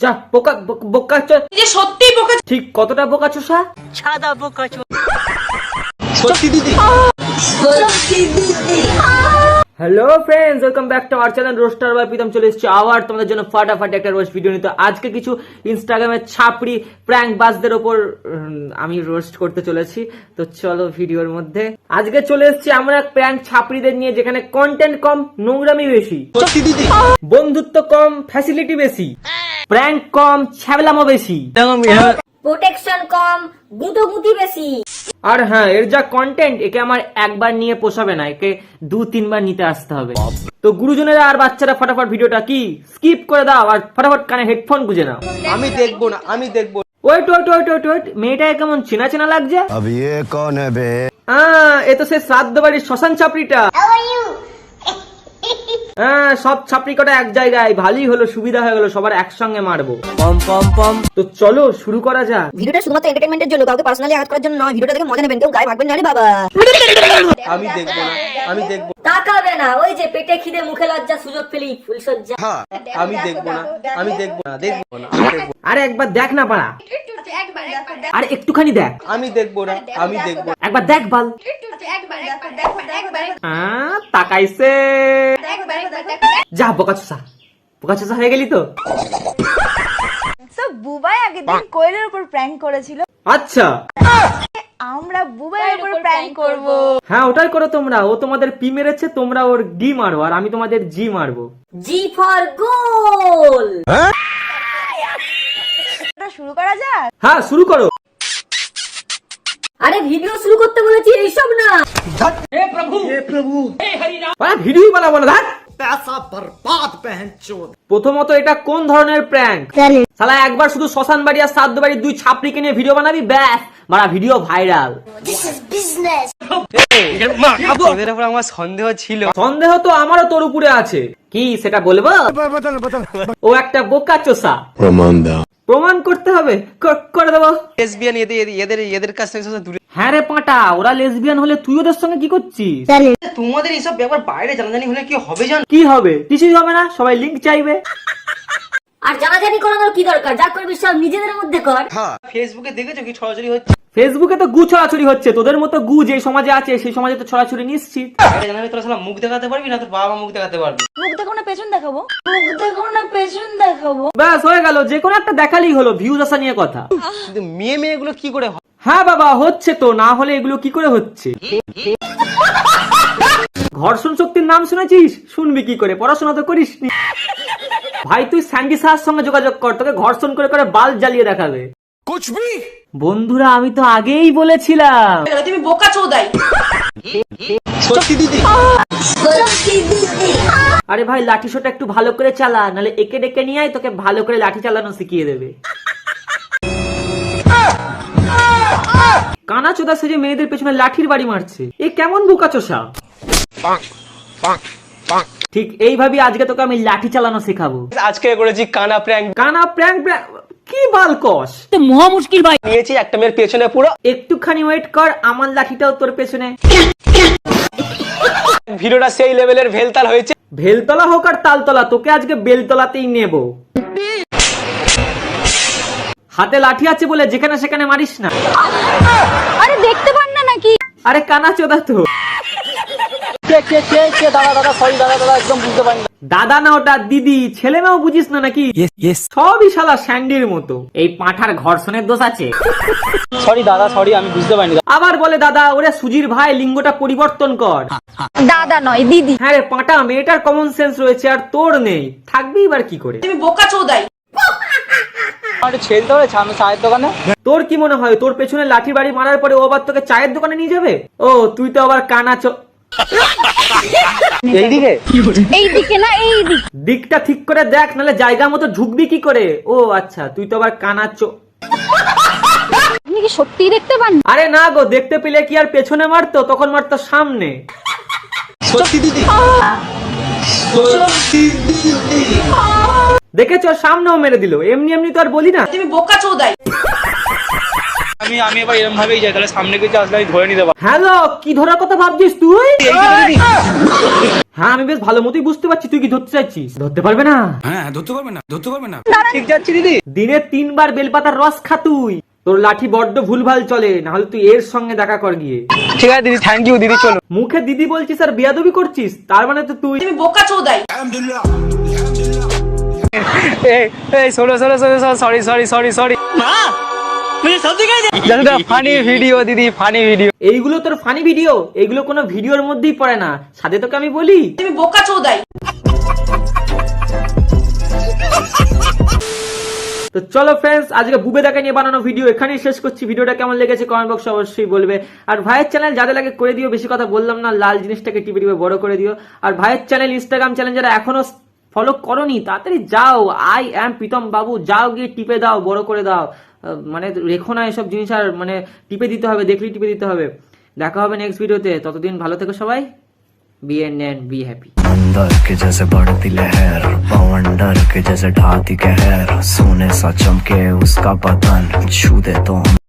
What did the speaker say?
যা বোকা বোকা সত্যি বোকা ঠিক কতটা বোকা চোষা সাদা বোকা সত্যি দিদি hello friends welcome back to our channel Roaster by Pritam চলে এসেছি আবার তোমাদের জন্য ফাটাফাটি একটা রোস্ট ভিডিও নিতে। আজকে কিছু ইনস্টাগ্রামে ছাপড়ি প্র্যাঙ্ক বাজদের ওপর আমি রোস্ট করতে চলেছি। তো চলো ভিডিওর মধ্যে আজকে চলে এসেছি আমরা প্র্যাঙ্ক ছাপড়িদের নিয়ে, যেখানে কন্টেন্ট কম, নোংরামি বেশি, বন্ধুত্ব কম, ফ্যাসিলিটি বেশি, প্র্যাঙ্ক কম, ছ্যাবলামো বেশি, প্রোটেকশন কম, গুঁতোগুঁতি বেশি। আর হ্যাঁ, এর যা কন্টেন্ট, একে আমার একবার নিয়ে পোষাবে না, একে 2-3 বার নিতে আসতে হবে। তো গুরুজনেরা আর বাচ্চারা ফটাফট ভিডিওটা কি স্কিপ করে দাও আর ফটাফট কানে হেডফোন গুঁজে নাও। আমি দেখবো না, আমি দেখবো। Wait wait wait wait wait, মেয়েটাকে কেমন চেনা চেনা লাগছে। अब ये कौन है बे? এ তো সে শ্রাদ্ধ বাড়ির শ্মশান ছাপড়িটা। হ্যাঁ, সব ছাপড়ি কটা এক জায়গায়, ভালোই হলো, সুবিধা হয়ে গেল, সবার একসঙ্গে মারবো। পম পম পম। তো চলো শুরু করা যাক। ভিডিওটা শুধুমাত্র এন্টারটেইনমেন্টের জন্য, কাউকে পার্সোনালি আঘাত করার জন্য নয়। ভিডিওটা দেখে মজা নেবেন, কেউ গায়ে ভাগবেন না রে বাবা। আমি দেখবো না, আমি দেখবো। তাকাবে না, ওই যে পেটে খিদে মুখে লজ্জা, সুযোগ পেলেই ফুলসজ্জা। আমি দেখবো না, আমি দেখবো না, দেখবো না, আমি দেখবো। আরে একবার দেখ না পারা, আরে একটুখানি দেখ। আমি দেখবো না, আমি দেখবো। একবার দেখ বল। তাকাইছে, যা বোকাচোষা, বোকাচোষা হয়ে গেলি তো। বুবাই আগের দিন কোয়েলের উপর প্র্যাঙ্ক করেছিল, আচ্ছা আমরা বুবাইয়ের উপর প্র্যাঙ্ক করব। হ্যাঁ ওটাই করো তোমরা, ও তোমাদের পি মেরেছে, তোমরা ওর ডি মারো আর আমি তোমাদের জি মারবো। জি ফর গোল। এটা শুরু করা যাক। হ্যাঁ শুরু করো। আরে ভিডিও শুরু করতে বলেছি, এইসব না। ভিডিও বানাবো না, ধাত প্রথমত এটা কোন ধরনের প্র্যাঙ্ক? শালা একবার শুধু শ্মশান বাড়ি আর শ্রাদ্ধ বাড়ির 2 ছাপড়িকে নিয়ে ভিডিও বানাবি, ব্যাস মারা ভিডিও ভাইরাল। ওদের উপর আমার সন্দেহ ছিল। সন্দেহ তো আমারও তোর উপরে আছে। কি সেটা বলবো? ও একটা বোকাচোষা। প্রমাণ করতে হবে, করে দেবো। লেসবিয়ান, এদের কাছ থেকে দূরে। হ্যাঁ রে পাঁটা, ওরা লেসবিয়ান হলে তুই ওদের সঙ্গে কি করছিস? তোমাদের এইসব ব্যাপার বাইরে জানাজানি হলে কি হবে জানো? কি হবে? কিছুই হবে না, সবাই লিংক চাইবে। আর জানাজানি করানোর কি দরকার? যা করবি সব নিজেদের মধ্যে কর। ফেসবুকে দেখেছো কি ছড়াছড়ি হচ্ছে? ফেসবুকে তো গু ছড়াছড়ি হচ্ছে, তোদের মতো গু যে সমাজে আছে সেই সমাজে তো ছড়াছড়ি নিশ্চিত। বাইরে জানালে তোরা শালা মুখ দেখাতে পারবি না, তোর বাবা মুখ দেখাতে পারবি। মুখ দেখো না পেছন দেখাবো, মুখ দেখো না পেছন দেখাবো। ব্যাস হয়ে গেল, যে কোনো একটা দেখালেই হলো, ভিউজ আসা নিয়ে কথা। কিন্তু মেয়েগুলো কি করে হয়? হ্যাঁ বাবা হচ্ছে তো, না হলে এগুলো কি করে হচ্ছে? ঘর্ষণ শক্তির নাম শুনেছিস? শুনবি কি করে, পড়াশোনা তো করিসনি। ভাই তুই স্যান্ডি সাহার সঙ্গে যোগাযোগ কর, তোকে ঘর্ষণ করে করে বাল্ব জ্বালিয়ে দেখাবে। বন্ধুরা আমি তো আগেই বলেছিলাম তুমি বোকা চোদাই। সত্যি দিদি। আরে ভাই লাঠি শোটা একটু ভালো করে চালা, নাহলে একে ডেকে নিয়ে আয়, তোকে ভালো করে লাঠি চালানো শিখিয়ে দেবে। কানা চোদা সেজে মেয়েদের পেছনে লাঠির বাড়ি মারছে, এ কেমন বোকাচোষা। ঠিক এইভাবে আজকে তোকে আমি লাঠি চালানো শেখাবো। আজকে করেছি কানা প্র্যাঙ্ক। কানা প্র্যাঙ্ক কি বালকস, মহা মুশকিল ভাই। নিয়েছি একটা মেয়ের পেছনে পুরো। একটুখানি ওয়েট কর, আমার লাঠিটাও তোর পেছনে। ভিডিওটা সেই লেভেলের ভেলতাল হয়েছে। ভেলতলা হোক আর তালতলা, তোকে আজকে বেলতলাতেই নেব। হাতে লাঠি আছে বলে যেখানে সেখানে মারিস না। আরে দেখতে পান না নাকি? আরে কানা চোদা তো। দাদা না ওটা দিদি, ছেলে মেয়েও বুঝিস না নাকি? সবই শালা স্যান্ডির মতো। এই পাঁঠার ঘর্ষণের দোষ আছে। সরি দাদা, সরি, আমি বুঝতে পারিনি। আবার বলে দাদা, ওরে সুজির ভাই লিঙ্গটা পরিবর্তন কর। দাদা নয় দিদি। হ্যাঁ রে পাঁঠা, মেয়েটার কমন সেন্স রয়েছে আর তোর নেই, থাকবি এবার কি করে? তুমি বোকা চোদাই। ছেড়ে দেবে সামনে চায়ের দোকানে। তোর কি মনে হয় তোর পেছনে লাঠি বাড়ি মারার পরে ও আবার তোকে চায়ের দোকানে নিয়ে যাবে? ও তুই তো আবার কানা এইদিকে, এইদিকে না এইদিকে। দিকটা ঠিক করে দেখ, নাহলে জায়গা মতো ঢুকবি কি করে? ও আচ্ছা, তুই তো আবার কানা আপনি কি সত্যি দেখতে পান? আরে না গো, দেখতে পেলে কি আর পেছনে মারতো, তখন মারতো সামনে। সত্যি দিদি। দেখেছো সামনেও মেরে দিল, এমনি এমনি তো আর বলি না। তুমি বোকা চোদাই। আমি এবার এরকম ভাবেই যাই, তাহলে সামনে কিছু আসলে আমি ধরে নিতে পারবো। হ্যালো, কি ধরার কথা ভাবছিস তুই? হ্যাঁ, আমি বেশ ভালো মতোই বুঝতে পারছি তুই কি ধরতে চাইছিস। ধরতে পারবে না? হ্যাঁ, ধরতে পারবে না। ঠিক যাচ্ছি দিদি। দিনে 3 বার বেলপাতার রস খা তুই। তোর লাঠি বড্ড ভুলভাল চলে, না হলে তুই এর সঙ্গে দেখা কর গিয়ে। ঠিক আছে দিদি, থ্যাংক ইউ দিদি, চলো। মুখে দিদি বলছিস আর বিয়াদবি করছিস, তার মানে তো তুই এই শোনো, সরি মা, মুঝে সব দিখাই দে। ফানি ভিডিও দিদি, ফানি ভিডিও। এইগুলো তোর ফানি ভিডিও? এইগুলো কোনো ভিডিওর মধ্যেই পড়ে না, সাথে তোকে আমি বলি তুমি বোকা চোদাই। তো চলো ফ্রেন্ডস, আজকে বুবে দাকে নিয়ে বানানো ভিডিও এখানেই শেষ করছি। ভিডিওটা কেমন লেগেছে কমেন্ট বক্সে অবশ্যই বলবে। আর ভাইয়ের চ্যানেল যাদের লাগে করে দিও, বেশি কথা বললাম না, লাল জিনিসটাকে টিপে টিপে বড় করে দিও। আর ভাইয়ের চ্যানেল, ইনস্টাগ্রাম চ্যানেল যারা এখনো ফলো করোনি, তাড়াতাড়ি যাও, আই অ্যাম প্রীতম বাবু, যাও গিয়ে টিপে দাও, বড় করে দাও। মানে রেখো না এসব জিনিস, আর মানে টিপে দিতে হবে, দেখলেই টিপে দিতে হবে। দেখা হবে নেক্সট ভিডিওতে, ততদিন ভালো থেকো সবাই। Be and be happy. अंदर के जैसे बढ़ती लहर, पवन डर के जैसे ढाती कहर, सोने सा चमके उसका बदन, छू दे तो